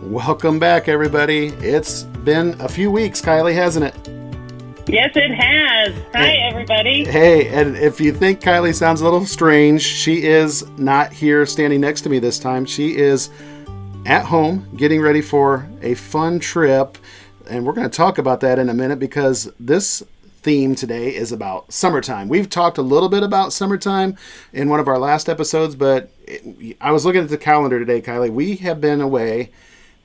Welcome back, everybody. It's been a few weeks, Kylie, hasn't it? Yes, it has. Hi, everybody. Hey, and if you think Kylie sounds a little strange, she is not here standing next to me this time. She is at home getting ready for a fun trip, and we're going to talk about that in a minute because this theme today is about summertime. We've talked a little bit about summertime in one of our last episodes, but I was looking at the calendar today, Kylie. We have been away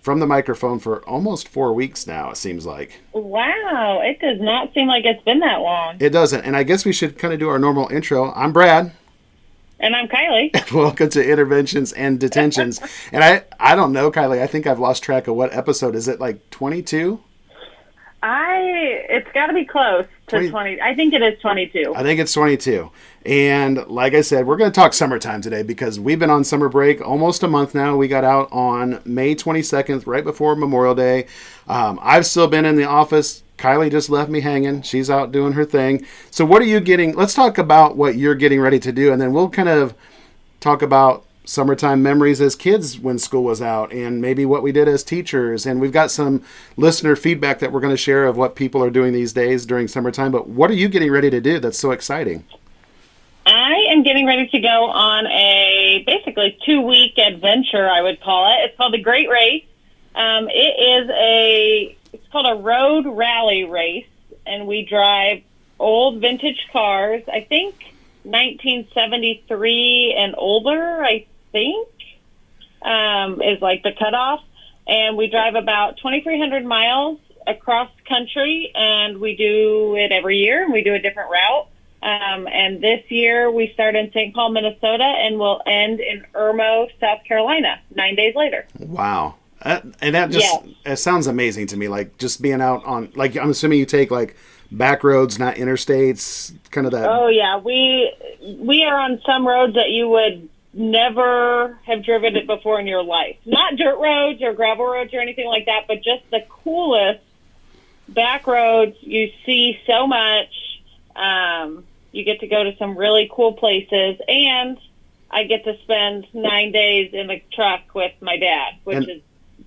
from the microphone for almost 4 weeks now, it seems like. Wow, it does not seem like it's been that long. It doesn't, and I guess we should kind of do our normal intro. I'm Brad. And I'm Kylie. Welcome to Interventions and Detentions. And I don't know, Kylie, I think I've lost track of what episode. Is it like 22? It's got to be close to 20. I think it is 22. I think it's 22. And like I said, we're going to talk summertime today because we've been on summer break almost a month now. We got out on May 22nd, right before Memorial Day. I've still been in the office. Kylie just left me hanging. She's out doing her thing. So what are you getting? Let's talk about what you're getting ready to do. And then we'll kind of talk about summertime memories as kids when school was out and maybe what we did as teachers. And we've got some listener feedback that we're going to share of what people are doing these days during summertime. But what are you getting ready to do that's so exciting? I am getting ready to go on a basically 2-week adventure, I would call it. It's called the Great Race. It's called a road rally race, and we drive old vintage cars. I think 1973 and older, I think, is like the cutoff. And we drive about 2,300 miles across country, and we do it every year, and we do a different route. And this year we start in St. Paul, Minnesota, and we'll end in Irmo, South Carolina, 9 days later. Wow. And that just it sounds amazing to me, like just being out on, like, I'm assuming you take like back roads, not interstates, kind of that. Oh, yeah. We are on some roads that you would never have driven it before in your life. Not dirt roads or gravel roads or anything like that, but just the coolest back roads. You see so much. You get to go to some really cool places, and I get to spend 9 days in the truck with my dad, which is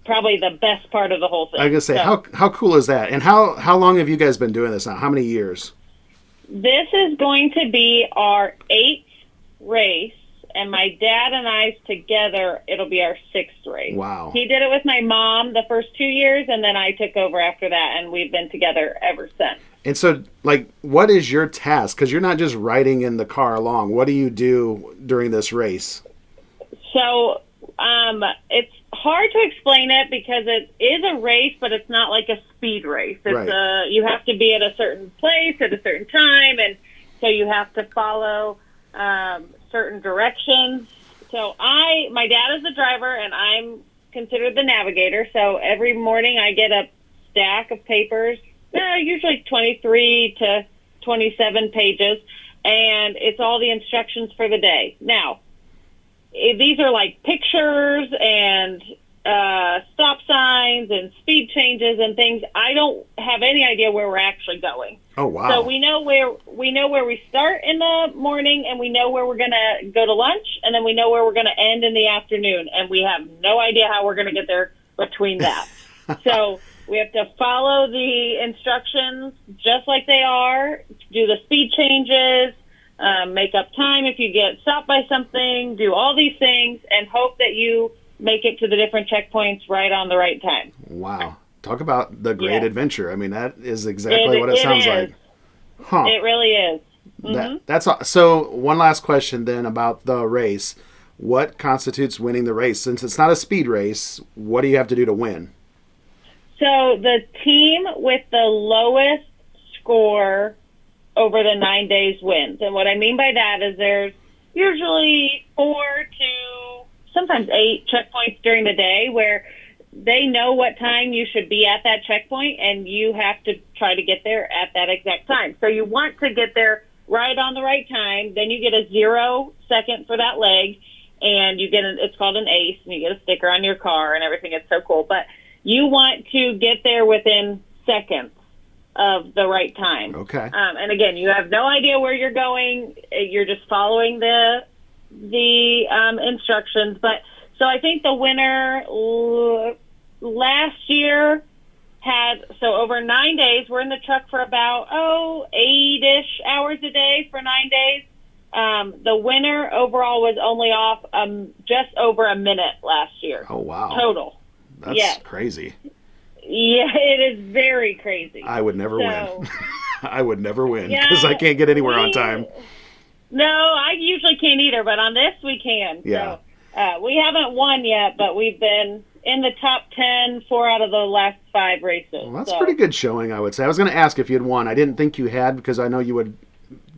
probably the best part of the whole thing. I was going to say, how cool is that? And how long have you guys been doing this now? How many years? This is going to be our 8th race, and my dad and I together, it'll be our 6th race. Wow. He did it with my mom the first 2 years, and then I took over after that, and we've been together ever since. And so, like, what is your task? Because you're not just riding in the car along. What do you do during this race? So, it's hard to explain it because it is a race, but it's not like a speed race. It's right. You have to be at a certain place at a certain time, and so you have to follow certain directions. So my dad is the driver, and I'm considered the navigator. So every morning I get a stack of papers, usually 23 to 27 pages, and it's all the instructions for the day. Now, these are like pictures and stop signs and speed changes and things. I don't have any idea where we're actually going. Oh, wow. So we know where we start in the morning, and we know where we're going to go to lunch, and then we know where we're going to end in the afternoon, and we have no idea how we're going to get there between that. So we have to follow the instructions just like they are, do the speed changes, make up time if you get stopped by something, do all these things, and hope that you make it to the different checkpoints right on the right time. Wow. Talk about the great adventure. I mean, that is exactly what it sounds like. Huh. It really is. Mm-hmm. That's so one last question then about the race. What constitutes winning the race? Since it's not a speed race, what do you have to do to win? So the team with the lowest score over the 9 days wins. And what I mean by that is there's usually 4 to sometimes 8 checkpoints during the day where they know what time you should be at that checkpoint, and you have to try to get there at that exact time. So you want to get there right on the right time. Then you get a 0 second for that leg, and you get it's called an ace, and you get a sticker on your car and everything. It's so cool. But you want to get there within seconds of the right time. Okay. And again, you have no idea where you're going. You're just following the instructions. But so I think the winner last year had, so over 9 days, we're in the truck for about, 8-ish hours a day for 9 days. The winner overall was only off just over a minute last year. Oh, wow. Total. That's crazy. Yeah, it is very crazy. I would never win. I would never win because I can't get anywhere on time. No, I usually can't either, but on this we can. Yeah. So, we haven't won yet, but we've been in the top 10, 4 out of the last 5 races. Well, that's pretty good showing, I would say. I was going to ask if you had won. I didn't think you had because I know you would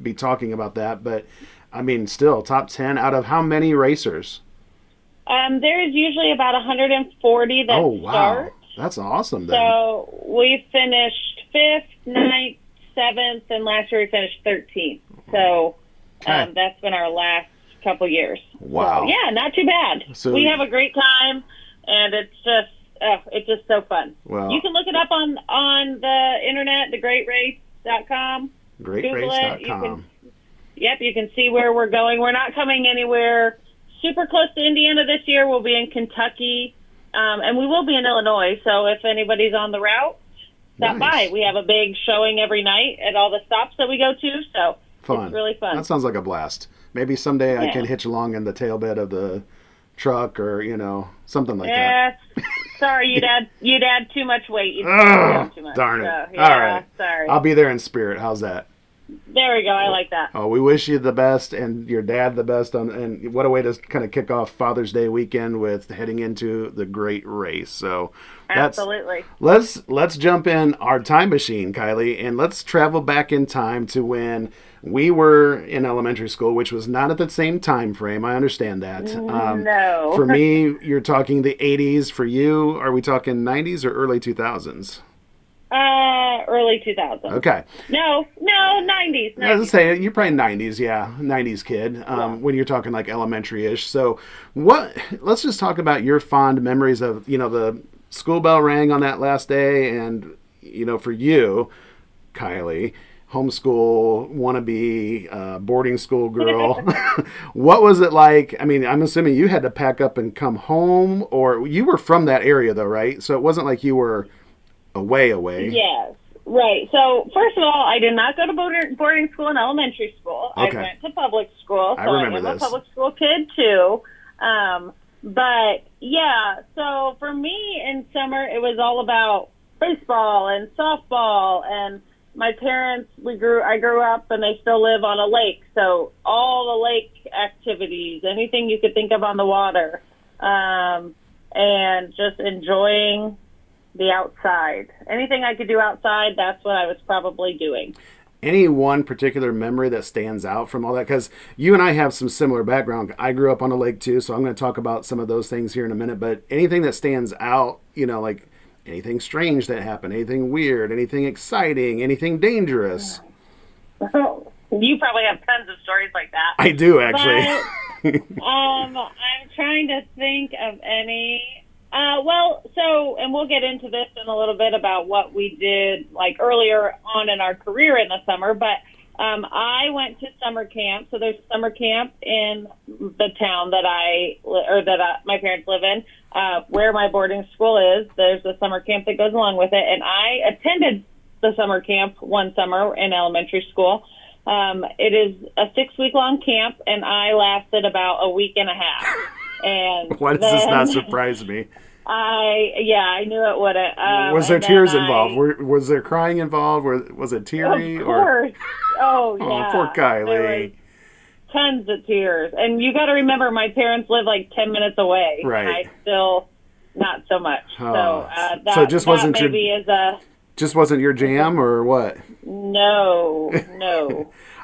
be talking about that, but I mean, still, top 10 out of how many racers? There's usually about 140 that start. That's awesome, then. So we finished 5th, 9th, 7th, and last year we finished 13th. So that's been our last couple years. Wow. So, yeah, not too bad. So we have a great time, and it's just so fun. Well, you can look it up on the internet, thegreatrace.com. Greatrace.com. You can see where we're going. We're not coming anywhere super close to Indiana this year. We'll be in Kentucky, and we will be in Illinois. So if anybody's on the route, stop by. We have a big showing every night at all the stops that we go to. So fun. It's really fun. That sounds like a blast. Maybe someday I can hitch along in the tailbed of the truck or, something like that. Sorry, you'd add too much weight. You'd too much. Darn it. So, all right. Sorry. I'll be there in spirit. How's that? There we go. I like that. Oh, we wish you the best and your dad the best. And what a way to kind of kick off Father's Day weekend with heading into the great race. So absolutely. Let's jump in our time machine, Kylie, and let's travel back in time to when we were in elementary school, which was not at the same time frame. I understand that. No. For me, you're talking the 80s. For you, are we talking 90s or early 2000s? Early 2000s. Okay. No, 90s. I was gonna say you're probably 90s, 90s kid. When you're talking like elementary-ish. So, let's just talk about your fond memories of the school bell rang on that last day, and for you, Kylie, homeschool wannabe, boarding school girl. What was it like? I mean, I'm assuming you had to pack up and come home, or you were from that area though, right? So it wasn't like you were away. Yes, right. So first of all, I did not go to boarding school in elementary school. Okay. I went to public school. So I remember I'm this. a public school kid too. But yeah, so for me in summer, it was all about baseball and softball. And my parents, I grew up and they still live on a lake. So all the lake activities, anything you could think of on the water, and just enjoying the outside. Anything I could do outside, that's what I was probably doing. Any one particular memory that stands out from all that? Because you and I have some similar background. I grew up on a lake too, so I'm going to talk about some of those things here in a minute. But anything that stands out, like anything strange that happened, anything weird, anything exciting, anything dangerous? You probably have tons of stories like that. I do, actually. But, I'm trying to think of any. And we'll get into this in a little bit about what we did like earlier on in our career in the summer, but I went to summer camp. So there's summer camp in the town that my parents live in, where my boarding school is. There's a summer camp that goes along with it, and I attended the summer camp one summer in elementary school. It is a 6-week-long camp, and I lasted about a week and a half. And why does this not surprise me? I knew it wouldn't. Was there tears involved? Was there crying involved? Was it teary? Of course. Oh, yeah. Oh, poor Kylie. There was tons of tears. And you got to remember, my parents live like 10 minutes away. Right. I still, not so much. Oh. So so it just wasn't just wasn't your jam, or what? No.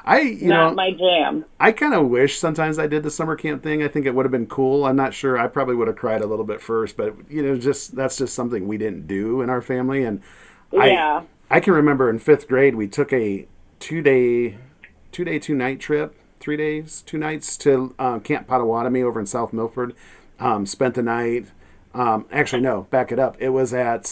Not my jam. I kind of wish sometimes I did the summer camp thing. I think it would have been cool. I'm not sure. I probably would have cried a little bit first, but that's just something we didn't do in our family. And yeah. I can remember in 5th grade we took a 2-day, 2-night trip, 3 days, 2 nights to Camp Potawatomi over in South Milford. Spent the night. Actually, no, back it up. It was at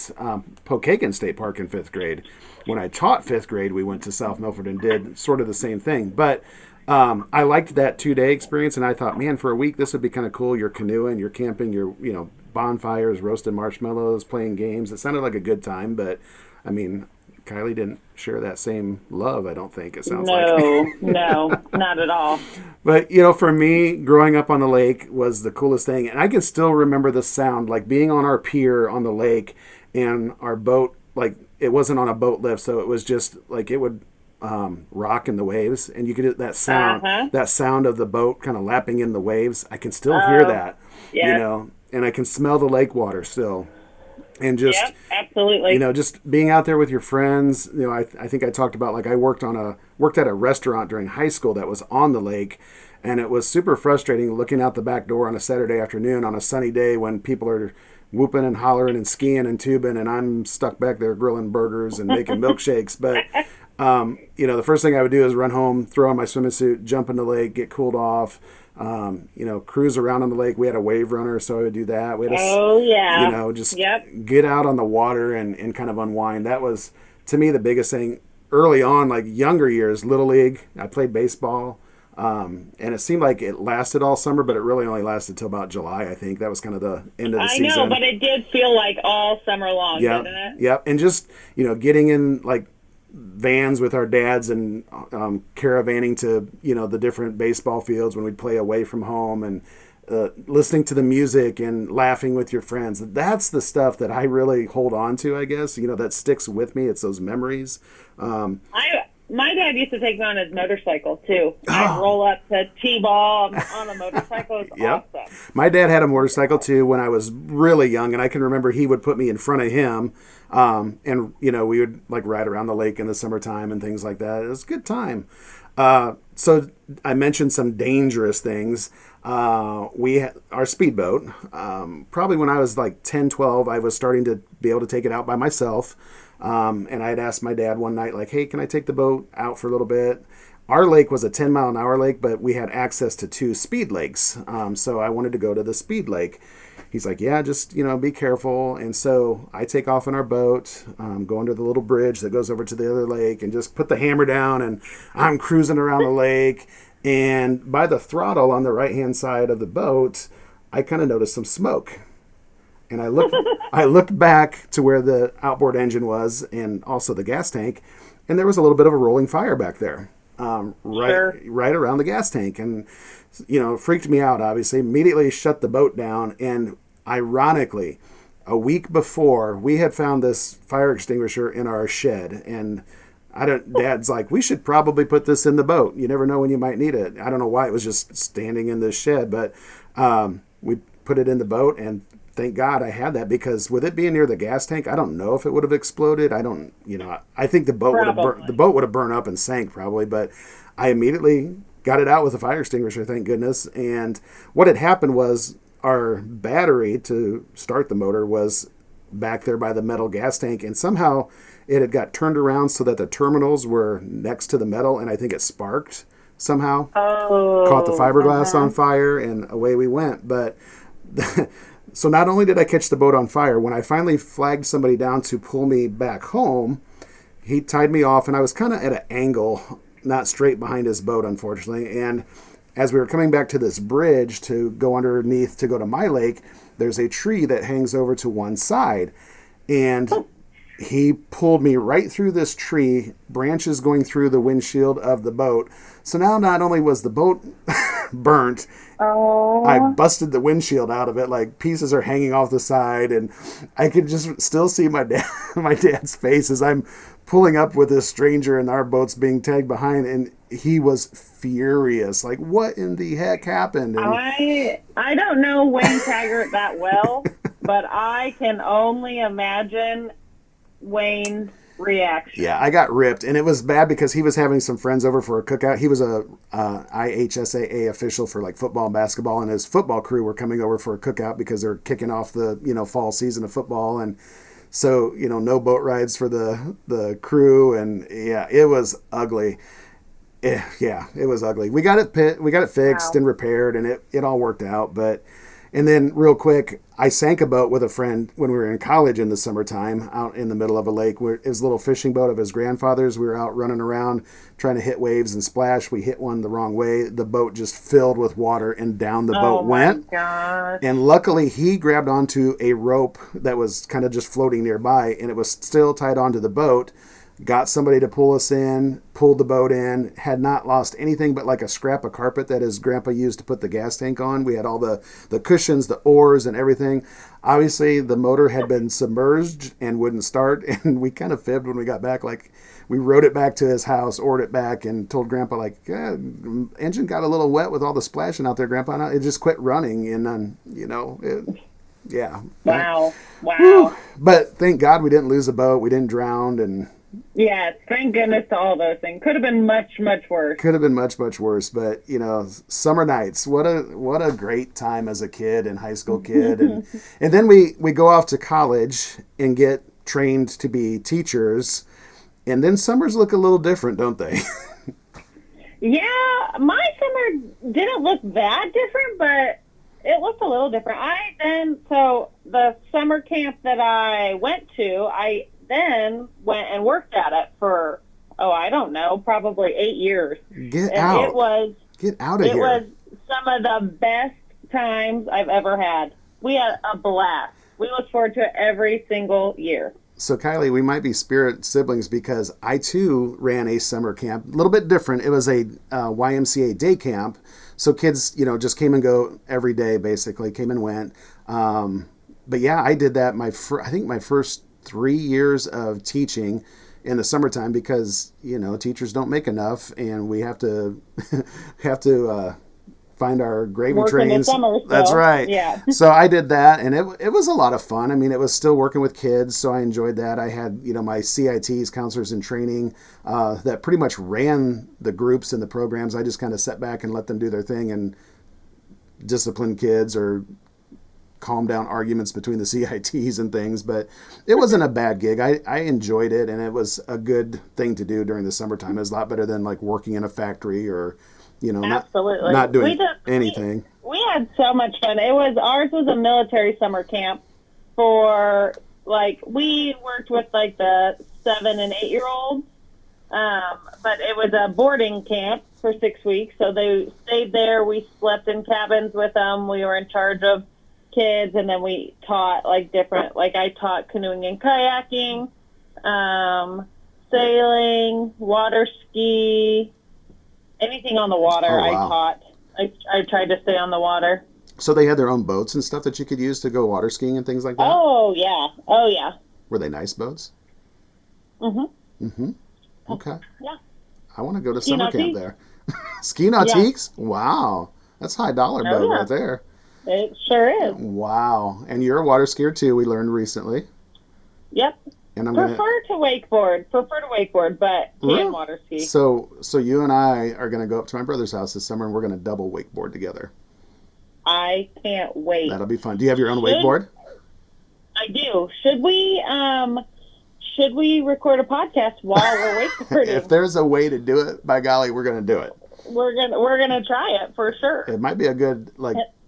Pokagon State Park in 5th grade. When I taught 5th grade, we went to South Milford and did sort of the same thing. But I liked that 2-day experience, and I thought, man, for a week, this would be kind of cool. You're canoeing, you're camping, you're, bonfires, roasted marshmallows, playing games. It sounded like a good time, but I mean, Kylie didn't share that same love, I don't think, it sounds like. No, no, not at all. But, you know, for me, growing up on the lake was the coolest thing. And I can still remember the sound, like being on our pier on the lake and our boat, like it wasn't on a boat lift. So it was just like it would rock in the waves. And you could get Uh-huh. that sound of the boat kind of lapping in the waves. I can still hear Oh, that, you yes. know, and I can smell the lake water still. And just Yep, absolutely. just being out there with your friends. I think I talked about, like, I worked at a restaurant during high school that was on the lake, and it was super frustrating looking out the back door on a Saturday afternoon on a sunny day when people are whooping and hollering and skiing and tubing, and I'm stuck back there grilling burgers and making milkshakes. But the first thing I would do is run home, throw on my swimming suit, jump in the lake, get cooled off. Cruise around on the lake. We had a wave runner, so I would do that. We had Oh, yeah. just Yep. get out on the water and kind of unwind. That was, to me, the biggest thing early on, like younger years, Little League. I played baseball. And it seemed like it lasted all summer, but it really only lasted till about July, I think. That was kind of the end of the I season. know, but it did feel like all summer long, Yeah. didn't it? Yeah. And just, getting in like vans with our dads and caravanning to, the different baseball fields when we'd play away from home, and listening to the music and laughing with your friends. That's the stuff that I really hold on to, I guess, that sticks with me. It's those memories. My dad used to take me on his motorcycle too. Oh. I'd roll up to T-ball on a motorcycle. It's Yep. awesome. My dad had a motorcycle too when I was really young, and I can remember he would put me in front of him, and we would like ride around the lake in the summertime and things like that. It was a good time. So I mentioned some dangerous things. We had our speedboat. Probably when I was like 10, 12, I was starting to be able to take it out by myself. And I had asked my dad one night, like, hey, can I take the boat out for a little bit? Our lake was a 10-mile-an-hour lake, but we had access to 2 speed lakes. So I wanted to go to the speed lake. He's like, yeah, just, be careful. And so I take off in our boat, go under the little bridge that goes over to the other lake, and just put the hammer down, and I'm cruising around the lake. And by the throttle on the right-hand side of the boat, I kind of noticed some smoke. And I looked back to where the outboard engine was, and also the gas tank, and there was a little bit of a rolling fire back there, Sure. right around the gas tank, and it freaked me out. Obviously, immediately shut the boat down, and ironically, a week before, we had found this fire extinguisher in our shed, and Dad's like, we should probably put this in the boat. You never know when you might need it. I don't know why it was just standing in this shed, but we put it in the boat, and thank God I had that, because with it being near the gas tank, I don't know if it would have exploded. I don't, I think the boat would have burned up and sank probably, but I immediately got it out with a fire extinguisher, thank goodness. And what had happened was our battery to start the motor was back there by the metal gas tank, and somehow it had got turned around so that the terminals were next to the metal, and I think it sparked somehow. Oh. Caught the fiberglass on fire, and away we went. But so not only did I catch the boat on fire, when I finally flagged somebody down to pull me back home, he tied me off, and I was kind of at an angle, not straight behind his boat, unfortunately. And as we were coming back to this bridge to go underneath to go to my lake, there's a tree that hangs over to one side. And he pulled me right through this tree, branches going through the windshield of the boat. So now not only was the boat burnt, Oh. I busted the windshield out of it, like pieces are hanging off the side, and I could just still see my dad's face as I'm pulling up with this stranger, and our boat's being tagged behind, and he was furious. Like, what in the heck happened? And I don't know Wayne Taggart that well, but I can only imagine Wayne's reaction. yeah, I got ripped, and it was bad because he was having some friends over for a cookout. He was a IHSAA official for like football and basketball, and his football crew were coming over for a cookout because they're kicking off the fall season of football, and so no boat rides for the crew, and yeah, it was ugly. Yeah, it was ugly. We got it fixed Wow. and repaired, and it all worked out. But And then, real quick, I sank a boat with a friend when we were in college in the summertime out in the middle of a lake. It was a little fishing boat of his grandfather's. We were out running around trying to hit waves and splash. We hit one the wrong way. The boat just filled with water and down the Oh boat my went. gosh. And luckily, he grabbed onto a rope that was kind of just floating nearby, and it was still tied onto the boat. Got somebody to pull us in, pulled the boat in, had not lost anything but like a scrap of carpet that his grandpa used to put the gas tank on. We had all the cushions, the oars, and everything. Obviously, the motor had been submerged and wouldn't start, and we kind of fibbed when we got back. Like, we rode it back to his house, oared it back, and told Grandpa, like, engine got a little wet with all the splashing out there, Grandpa. It just quit running, and then, yeah. Wow. Wow. Whew. But thank God we didn't lose the boat. We didn't drown, and Yes, thank goodness to all those things. Could have been much, much worse. could have been much, much worse. But summer nights, what a great time as a kid and high school kid, and then we go off to college and get trained to be teachers, and then summers look a little different, don't they? Yeah, my summer didn't look that different, but it looked a little different. So the summer camp that I went to, I then went and worked at it for, I don't know, probably 8 years. Get And out. Get out of it here. was some of the best times I've ever had. We had a blast. We look forward to it every single year. So, Kylie, we might be spirit siblings because I, too, ran a summer camp. A little bit different. It was a YMCA day camp. So kids, just came and go every day, basically, came and went. But, yeah, I did that I think my first 3 years of teaching in the summertime because, teachers don't make enough and we have to find our gravy Work in the trains. summer, That's so, right. yeah. So I did that, and it was a lot of fun. I mean, it was still working with kids, so I enjoyed that. I had my CITs, counselors in training, that pretty much ran the groups and the programs. I just kind of sat back and let them do their thing and discipline kids or calm down arguments between the CITs and things. But it wasn't a bad gig. I enjoyed it, and it was a good thing to do during the summertime. It was a lot better than like working in a factory or Absolutely. not doing anything. We had so much fun. Ours was a military summer camp for we worked with the 7 and 8 year olds, but it was a boarding camp for 6 weeks. So they stayed there. We slept in cabins with them. We were in charge of kids, and then we taught different. I taught canoeing and kayaking, sailing, water ski. Anything on the water, Oh, wow. I taught. I tried to stay on the water. So they had their own boats and stuff that you could use to go water skiing and things like that? Oh, yeah. Oh, yeah. Were they nice boats? Mm-hmm. Mm-hmm. Okay. Yeah. I want to go to Ski summer camp nautiques. there. Ski nautiques? Wow. That's high dollar boat yeah. right there. It sure is. Wow. And you're a water skier too, we learned recently. Yep. And I'm Prefer to wakeboard, but can water ski. So you and I are going to go up to my brother's house this summer and we're going to double wakeboard together. I can't wait. That'll be fun. Do you have your own wakeboard? I do. Should we record a podcast while we're wakeboarding? If there's a way to do it, by golly, we're going to do it. We're gonna try it for sure. It might be a good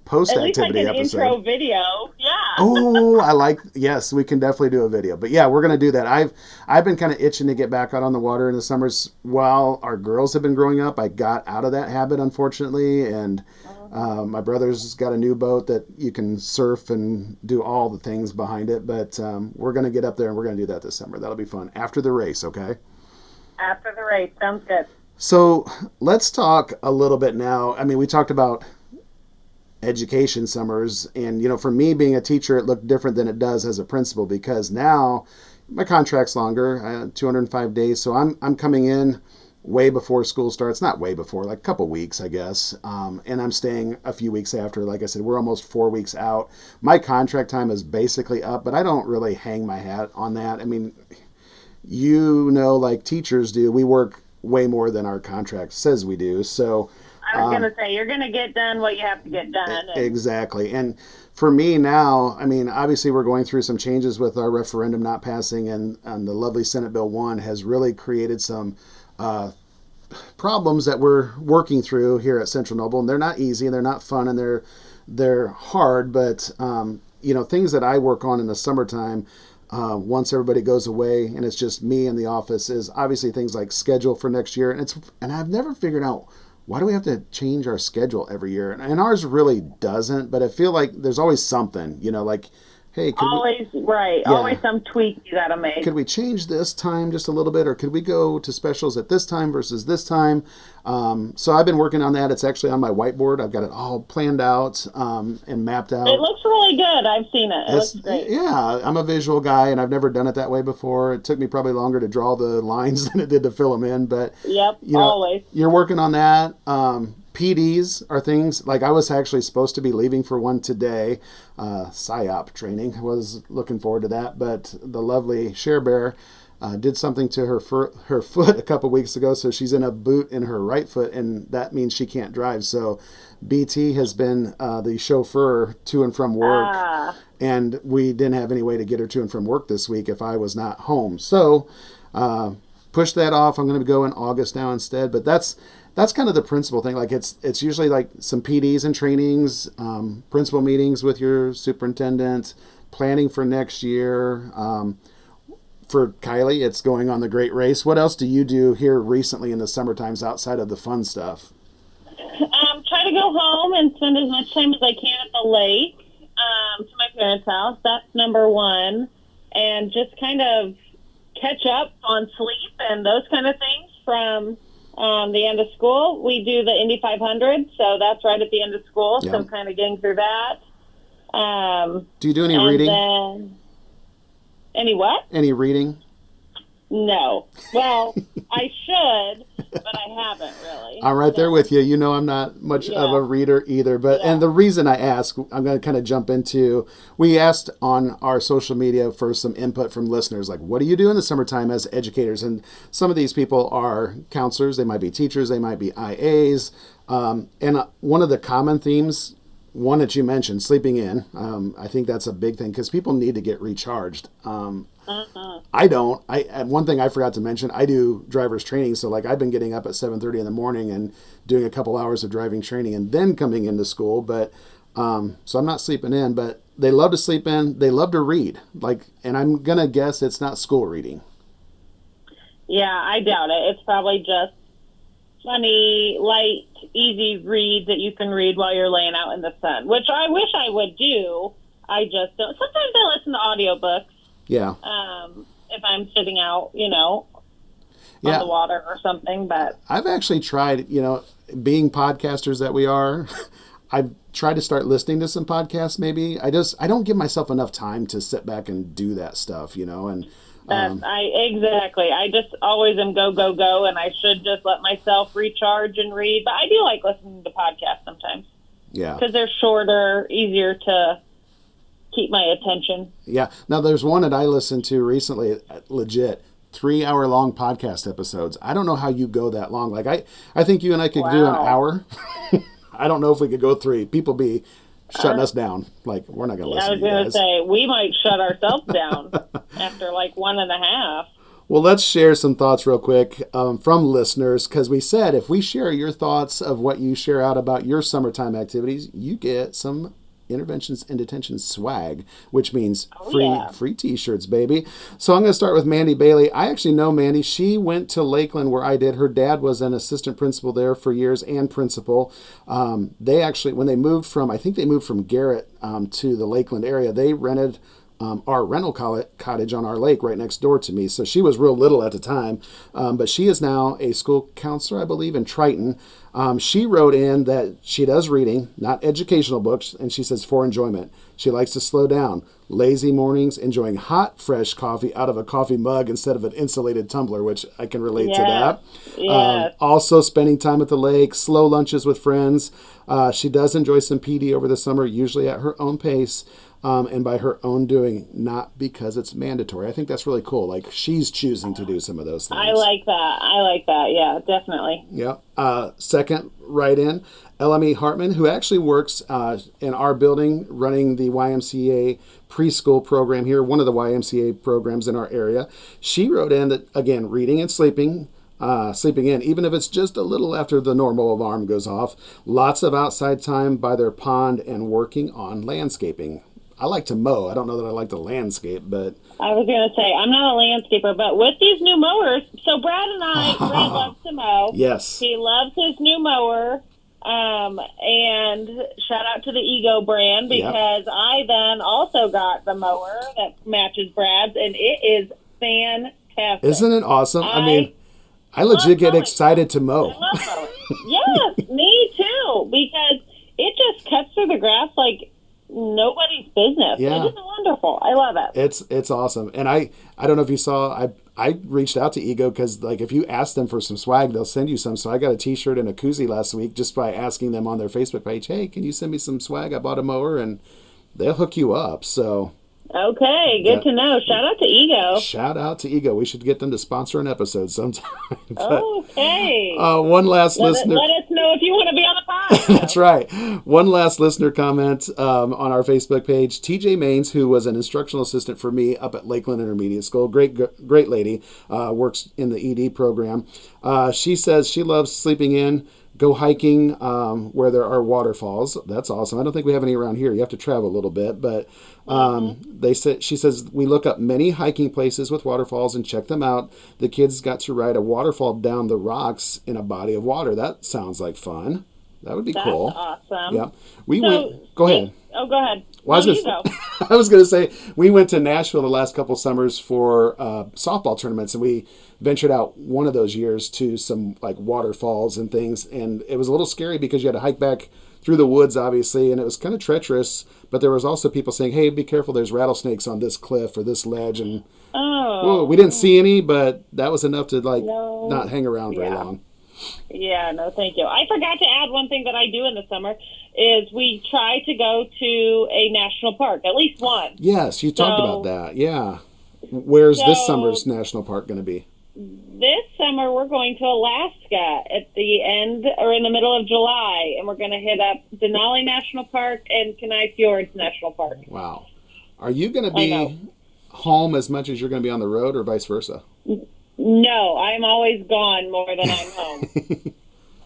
post At least activity an episode. intro video. Yeah. Oh, yes, we can definitely do a video. But yeah, we're going to do that. I've been kind of itching to get back out on the water in the summers while our girls have been growing up. I got out of that habit, unfortunately, and my brother's got a new boat that you can surf and do all the things behind it. But we're going to get up there and we're going to do that this summer. That'll be fun. After the race, okay? After the race. Sounds good. So let's talk a little bit now. I mean, we talked about education summers, and for me being a teacher, it looked different than it does as a principal because now my contract's longer, 205 days. So I'm coming in way before school starts, not way before, like a couple weeks, I guess. And I'm staying a few weeks after. Like I said, we're almost 4 weeks out. My contract time is basically up, but I don't really hang my hat on that. I mean, like teachers do, we work way more than our contract says we do. So I was going to say, you're going to get done what you have to get done. Exactly. And for me now, I mean, obviously we're going through some changes with our referendum not passing, and the lovely Senate Bill 1 has really created some problems that we're working through here at Central Noble, and they're not easy, and they're not fun, and they're hard. But things that I work on in the summertime, once everybody goes away and it's just me in the office, is obviously things like schedule for next year. And I've never figured out, why do we have to change our schedule every year? And ours really doesn't, but I feel like there's always something, like, hey, always some tweak you gotta make. Could we change this time just a little bit, or could we go to specials at this time versus this time? So I've been working on that. It's actually on my whiteboard. I've got it all planned out and mapped out. It looks really good. I've seen it. It looks great. Yeah, I'm a visual guy, and I've never done it that way before. It took me probably longer to draw the lines than it did to fill them in. But always. You're working on that. PDs are things like I was actually supposed to be leaving for one today. PSYOP training. I was looking forward to that, but the lovely Share Bear did something to her foot a couple weeks ago, so she's in a boot in her right foot, and that means she can't drive. So BT has been the chauffeur to and from work, and we didn't have any way to get her to and from work this week if I was not home. So push that off. I'm going to go in August now instead, but that's kind of the principal thing. Like it's usually like some PDs and trainings, principal meetings with your superintendent, planning for next year. For Kylie, it's going on the Great Race. What else do you do here recently in the summer times outside of the fun stuff? Try to go home and spend as much time as I can at the lake, to my parents' house. That's number one. And just kind of catch up on sleep and those kind of things from the end of school. We do the Indy 500, so that's right at the end of school. Yeah. So kind of getting through that. Do you do any reading? Any what? Any reading? No. Well, I should, but I haven't really. I'm right there with you. I'm not much of a reader either. But and the reason I ask, I'm going to kind of jump into, we asked on our social media for some input from listeners, like, what do you do in the summertime as educators? And some of these people are counselors. They might be teachers. They might be IAs. And one of the common themes, one that you mentioned, sleeping in, I think that's a big thing because people need to get recharged. I don't. One thing I forgot to mention, I do driver's training. So like I've been getting up at 7:30 in the morning and doing a couple hours of driving training and then coming into school. But so I'm not sleeping in, but they love to sleep in. They love to read. And I'm going to guess it's not school reading. Yeah, I doubt it. It's probably just funny, light, easy reads that you can read while you're laying out in the sun, which I wish I would do. I just don't. Sometimes I listen to audiobooks. Yeah. If I'm sitting out, on the water or something, but I've actually tried, being podcasters that we are, I've tried to start listening to some podcasts maybe. I don't give myself enough time to sit back and do that stuff, and exactly. I just always am go, go, go, and I should just let myself recharge and read. But I do like listening to podcasts sometimes. Yeah. Because they're shorter, easier to keep my attention. Yeah. Now, there's one that I listened to recently, legit, 3-hour-long podcast episodes. I don't know how you go that long. Like, I think you and I could do an hour. I don't know if we could go 3. People be shutting us down. Like, we're not going to listen to you guys. I was going to say, we might shut ourselves down after like 1.5. Well, let's share some thoughts real quick from listeners, because we said if we share your thoughts of what you share out about your summertime activities, you get some Interventions and Detentions swag, which means free t-shirts, baby. So I'm going to start with Mandy Bailey. I actually know Mandy. She went to Lakeland where I did. Her dad was an assistant principal there for years and principal. They actually, when they moved from, I think they moved from Garrett to the Lakeland area, they rented our rental cottage on our lake right next door to me. So she was real little at the time, but she is now a school counselor, I believe, in Triton. She wrote in that she does reading, not educational books, and she says for enjoyment. She likes to slow down. Lazy mornings, enjoying hot, fresh coffee out of a coffee mug instead of an insulated tumbler, which I can relate to that. Yes. Also spending time at the lake, slow lunches with friends. She does enjoy some PD over the summer, usually at her own pace. And by her own doing, not because it's mandatory. I think that's really cool. Like, she's choosing to do some of those things. I like that. Yeah, definitely. Yep. Second write-in, LME Hartman, who actually works in our building running the YMCA preschool program here, one of the YMCA programs in our area. She wrote in that, again, reading and sleeping, sleeping in, even if it's just a little after the normal alarm goes off. Lots of outside time by their pond and working on landscaping. I like to mow. I don't know that I like to landscape, but I was going to say, I'm not a landscaper, but with these new mowers, so Brad and I, Brad loves to mow. yes. He loves his new mower. And shout out to the Ego brand, because I then also got the mower that matches Brad's, and it is fantastic. Isn't it awesome? I mean, I legit get excited to mow. I love mowing. Yes, me too, because it just cuts through the grass like nobody's business. Yeah. It is wonderful. I love it. It's awesome. And I don't know if you saw, I reached out to Ego because, like, if you ask them for some swag, they'll send you some. So I got a T-shirt and a koozie last week just by asking them on their Facebook page, hey, can you send me some swag? I bought a mower, and they'll hook you up. So okay, good to know. Shout out to Ego. Shout out to Ego. We should get them to sponsor an episode sometime. Okay. One last listener. Let us know if you want to be on the pod. That's right. One last listener comment on our Facebook page. TJ Maines, who was an instructional assistant for me up at Lakeland Intermediate School, great lady, works in the ED program. She says she loves sleeping in, go hiking where there are waterfalls. That's awesome. I don't think we have any around here. You have to travel a little bit, but she says we look up many hiking places with waterfalls and check them out. The kids got to ride a waterfall down the rocks in a body of water. That sounds like fun. That would be cool. That's awesome. Yeah. We went. Go ahead. Oh, go ahead. Well, I was going to say, we went to Nashville the last couple summers for softball tournaments, and we ventured out one of those years to some like waterfalls and things, and it was a little scary because you had to hike back through the woods, obviously, and it was kind of treacherous, but there was also people saying, hey, be careful, there's rattlesnakes on this cliff or this ledge, and we didn't see any, but that was enough to not hang around very long. Yeah, no, thank you. I forgot to add one thing that I do in the summer is we try to go to a national park, at least one. Yes, you talked about that. Yeah. Where's this summer's national park going to be? This summer we're going to Alaska at the end or in the middle of July, and we're going to hit up Denali National Park and Kenai Fjords National Park. Wow. Are you going to be home as much as you're going to be on the road, or vice versa? No, I'm always gone more than I'm home.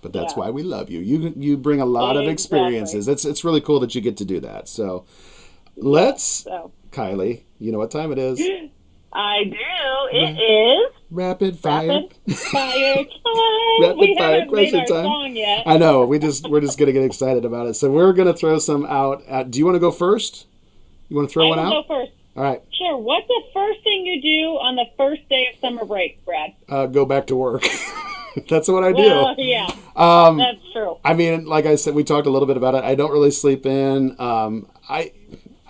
But that's why we love you. You bring a lot of experiences. It's really cool that you get to do that. So Kylie, you know what time it is? I do. It is rapid fire. Rapid fire time. Rapid fire question time. Song yet. I know. We're just gonna get excited about it. So we're gonna throw some out. Do you want to go first? You want to throw one out? I'll go first. All right. Sure. What's the first thing you do on the first day of summer break, Brad? Go back to work. That's what I do. Well, yeah. That's true. I mean, like I said, we talked a little bit about it. I don't really sleep in. I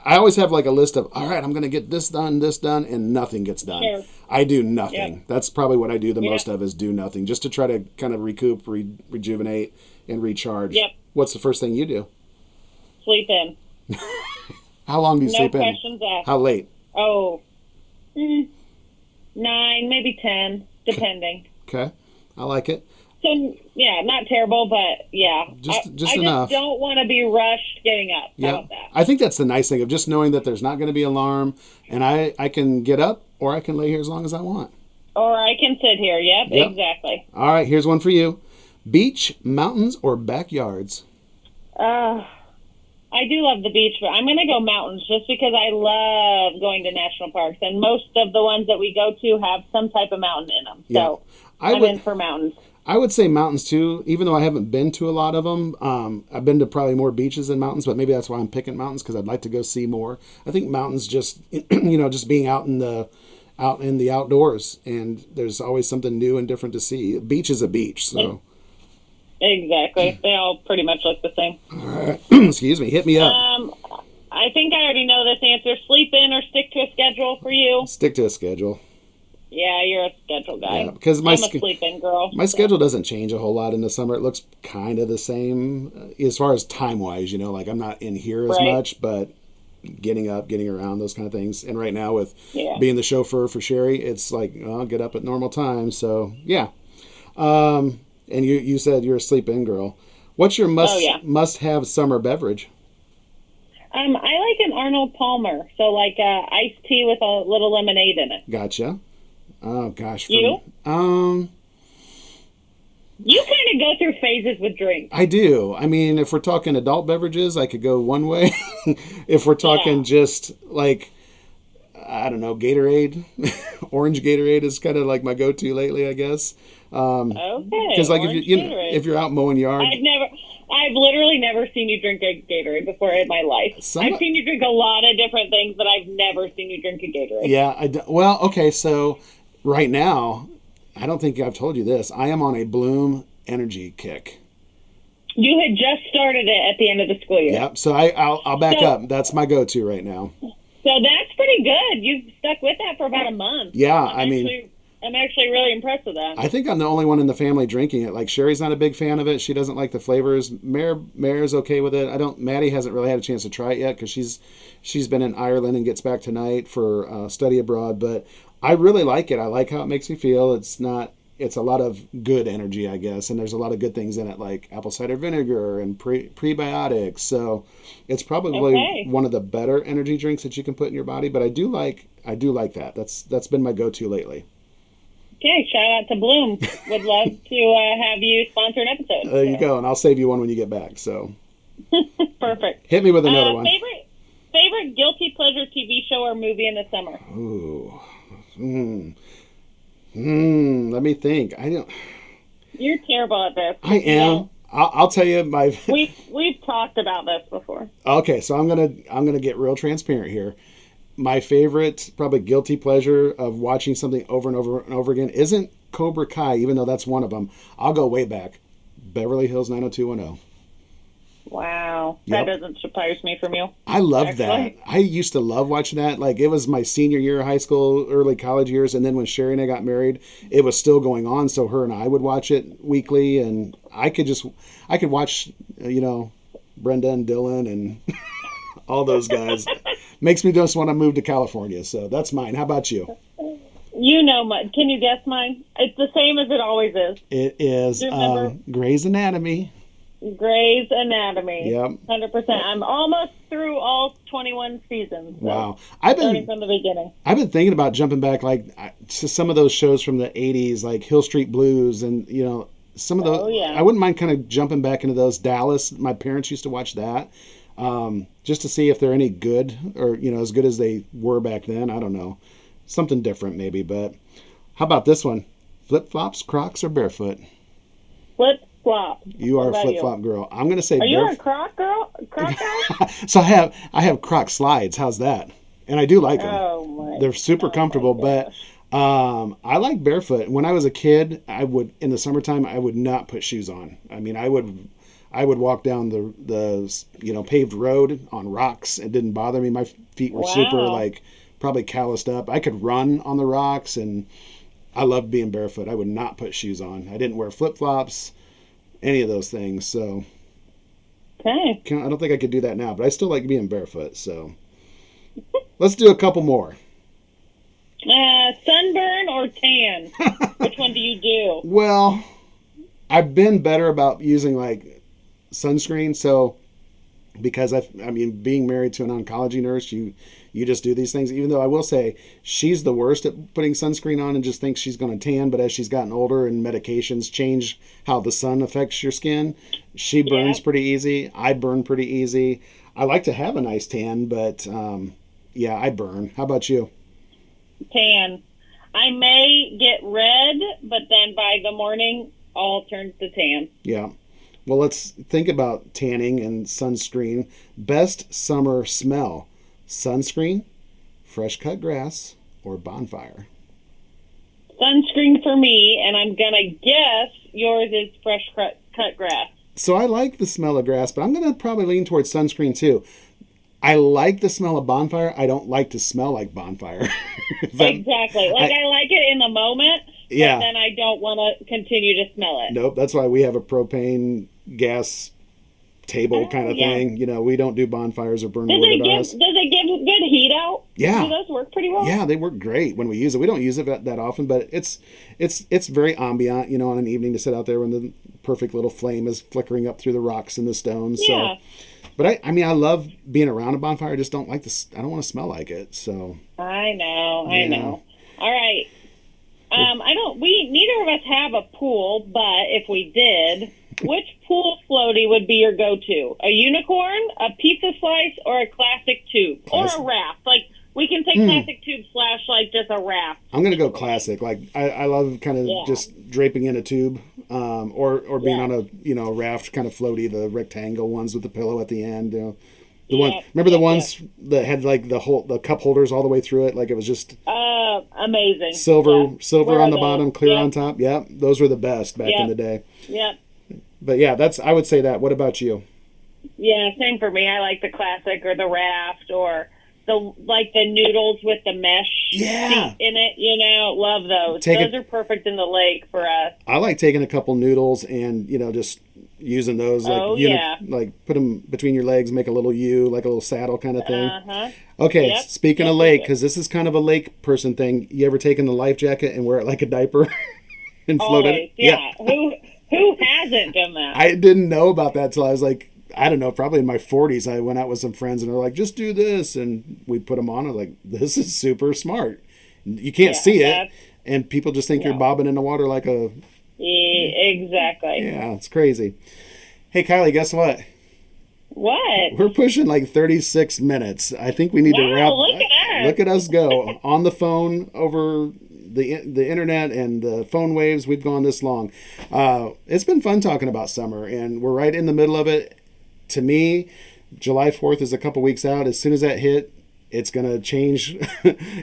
always have like a list of, all right, I'm going to get this done, and nothing gets done. Sure. I do nothing. Yep. That's probably what I do the most of, is do nothing, just to try to kind of recoup, rejuvenate, and recharge. Yep. What's the first thing you do? Sleep in. How long do you sleep in? No questions asked. How late? 9, maybe 10, depending. Okay. I like it. So, yeah, not terrible, but yeah. Just I enough. just don't want to be rushed getting up. Yeah. How about that? I think that's the nice thing of just knowing that there's not going to be alarm, and I can get up, or I can lay here as long as I want. Or I can sit here. Yep. Exactly. All right, here's one for you. Beach, mountains, or backyards? I do love the beach, but I'm going to go mountains just because I love going to national parks, and most of the ones that we go to have some type of mountain in them. So I'm in for mountains. I would say mountains too, even though I haven't been to a lot of them. I've been to probably more beaches than mountains, but maybe that's why I'm picking mountains, because I'd like to go see more. I think mountains just, just being out in the outdoors, and there's always something new and different to see. A beach is a beach, so. Exactly. They all pretty much look the same. All right. Excuse me. Hit me up. I think I already know this answer. Sleep in or stick to a schedule for you? Stick to a schedule. Yeah, you're a schedule guy. Yeah, because I'm a sleep-in girl. My schedule doesn't change a whole lot in the summer. It looks kind of the same as far as time-wise. Like I'm not in here as much, but getting up, getting around, those kind of things. And right now with being the chauffeur for Sherry, it's like I'll get up at normal time. So yeah. And you said you're a sleep-in girl. What's your must-have summer beverage? I like an Arnold Palmer, so like iced tea with a little lemonade in it. Gotcha. Oh gosh. You? You kind of go through phases with drinks. I do. I mean, if we're talking adult beverages, I could go one way. If we're talking Yeah. just like, I don't know, Gatorade, orange Gatorade is kind of like my go-to lately, I guess. Okay, Because like if orange if Gatorade. you're out mowing yard, I've literally never seen you drink a Gatorade before in my life. some I've seen you drink a lot of different things, but I've never seen you drink a Gatorade. yeah, well, okay, so right now, I don't think I've told you this. I am on a Bloom energy kick. You had just started it at the end of the school year. Yep. So I'll back So, up. That's my go-to right now. so that's pretty good. You've stuck with that for about a month. Yeah, I mean, I'm actually really impressed with that. I think I'm the only one in the family drinking it. Like Sherry's not a big fan of it. She doesn't like the flavors. Mare's okay with it. I don't. Maddie hasn't really had a chance to try it yet because she's been in Ireland and gets back tonight for study abroad. But I really like it. I like how it makes me feel. It's not. It's a lot of good energy, I guess, and there's a lot of good things in it, like apple cider vinegar and prebiotics. So it's probably Okay. one of the better energy drinks that you can put in your body. But I do like that. That's been my go-to lately. Okay, shout out to Bloom. Would love to have you sponsor an episode. There you go, and I'll save you one when you get back. So Perfect. hit me with another one. Favorite guilty pleasure TV show or movie in the summer? Ooh. Let me think. I don't. You're terrible at this. I am. I'll tell you my. We've talked about this before. Okay, so I'm gonna get real transparent here. My favorite, probably guilty pleasure of watching something over and over and over again isn't Cobra Kai, even though that's one of them. I'll go way back. Beverly Hills 90210. Wow, Yep. that doesn't surprise me from you. I love that. Actually. I used to love watching that. Like it was my senior year of high school, early college years, and then when Sherry and I got married, it was still going on. So her and I would watch it weekly, and I could watch, Brenda and Dylan and all those guys. Makes me just want to move to California. So that's mine. How about you? You know, can you guess mine? It's the same as it always is. It is Do you remember? Grey's Anatomy. Grey's Anatomy. Yep. 100%. I'm almost through all 21 seasons. So Wow. starting from the beginning. I've been thinking about jumping back to some of those shows from the 80s, like Hill Street Blues, and some of those. Oh, yeah. I wouldn't mind kind of jumping back into those. Dallas, my parents used to watch that, just to see if they're any good or as good as they were back then. I don't know, something different maybe. But how about this one? Flip flops, Crocs, or barefoot? Flip flop. You are What a about flip you? flop girl. I'm gonna say Are you a barefoot. croc girl? Croc guy? So I have Croc slides. How's that? And I do like them. Oh my. They're super comfortable, but I like barefoot. When I was a kid, in the summertime I would not put shoes on. I mean, I would walk down the paved road on rocks. It didn't bother me. My feet were super Wow. probably calloused up. I could run on the rocks, and I loved being barefoot. I would not put shoes on. I didn't wear flip flops, any of those things. So Okay. I don't think I could do that now, but I still like being barefoot. So let's do a couple more. Sunburn or tan? Which one do you do? Well, I've been better about using like sunscreen. So because being married to an oncology nurse, you just do these things. Even though I will say she's the worst at putting sunscreen on and just thinks she's going to tan. But as she's gotten older and medications change how the sun affects your skin, she burns pretty easy. I burn pretty easy. I like to have a nice tan, but yeah, I burn. How about you? Tan. I may get red, but then by the morning, all turns to tan. Yeah. Well, let's think about tanning and sunscreen. Best summer smell: sunscreen, fresh cut grass, or bonfire? Sunscreen for me, and I'm gonna guess yours is fresh cut grass. So I like the smell of grass, but I'm going to probably lean towards sunscreen too. I like the smell of bonfire. I don't like to smell like bonfire. Exactly. I like it in the moment, Yeah. but then I don't want to continue to smell it. Nope. That's why we have a propane gas table kind of yeah. thing. We don't do bonfires or burn Does wood it at give ours. good heat out? Yeah. Do those work pretty well? Yeah, they work great when we use it. We don't use it that often, but it's very ambient, on an evening to sit out there when the perfect little flame is flickering up through the rocks and the stones. Yeah. So, but I love being around a bonfire. I just don't like I don't want to smell like it. So I know. Yeah. All right. Neither of us have a pool, but if we did, which pool floaty would be your go-to? A unicorn, a pizza slice, or a classic tube? Or a raft? Like, we can say classic tube / like just a raft. I'm going to go classic. Like, I love kind of just draping in a tube, or being on a raft kind of floaty, the rectangle ones with the pillow at the end, Remember the ones that had like the cup holders all the way through it, like it was just amazing. Silver on the bottom, clear on top. Yeah, those were the best back in the day. Yeah. But yeah, I would say that. What about you? Yeah, same for me. I like the classic or the raft or the noodles with the mesh seat in it. Love those. Those are perfect in the lake for us. I like taking a couple noodles and just using those, like put them between your legs, make a little U, like a little saddle kind of thing. Okay, speaking of lake, because this is kind of a lake person thing. You ever taken the life jacket and wear it like a diaper and float it? Yeah. Who hasn't done that? I didn't know about that till I was like, I don't know, probably in my 40s. I went out with some friends and they're like, just do this, and we put them on. I'm like, this is super smart. You can't see it, and people just think you're bobbing in the water like a. Exactly. Yeah, it's crazy. Hey, Kylie, guess what? What? We're pushing like 36 minutes. I think we need to wrap. Look at us go. On the phone, over the internet and the phone waves. We've gone this long. It's been fun talking about summer, and we're right in the middle of it. To me, July 4th is a couple weeks out. As soon as that hit, it's going to change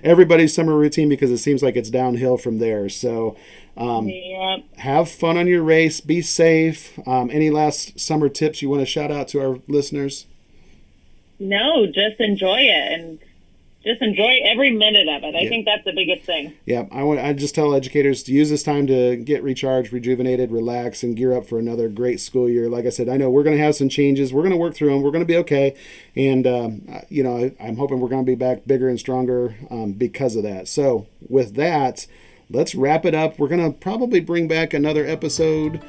everybody's summer routine because it seems like it's downhill from there. So have fun on your race. Be safe. Any last summer tips you want to shout out to our listeners? No, just enjoy it and just enjoy every minute of it. I think that's the biggest thing. Yeah, I just tell educators to use this time to get recharged, rejuvenated, relax, and gear up for another great school year. Like I said, I know we're going to have some changes. We're going to work through them. We're going to be okay. And, I'm hoping we're going to be back bigger and stronger because of that. So with that, let's wrap it up. We're going to probably bring back another episode.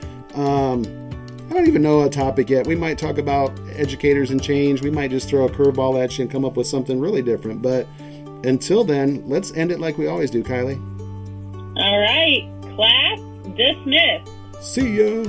I don't even know a topic yet. We might talk about educators and change. We might just throw a curveball at you and come up with something really different. But until then, let's end it like we always do, Kylie. All right. Class dismissed. See ya.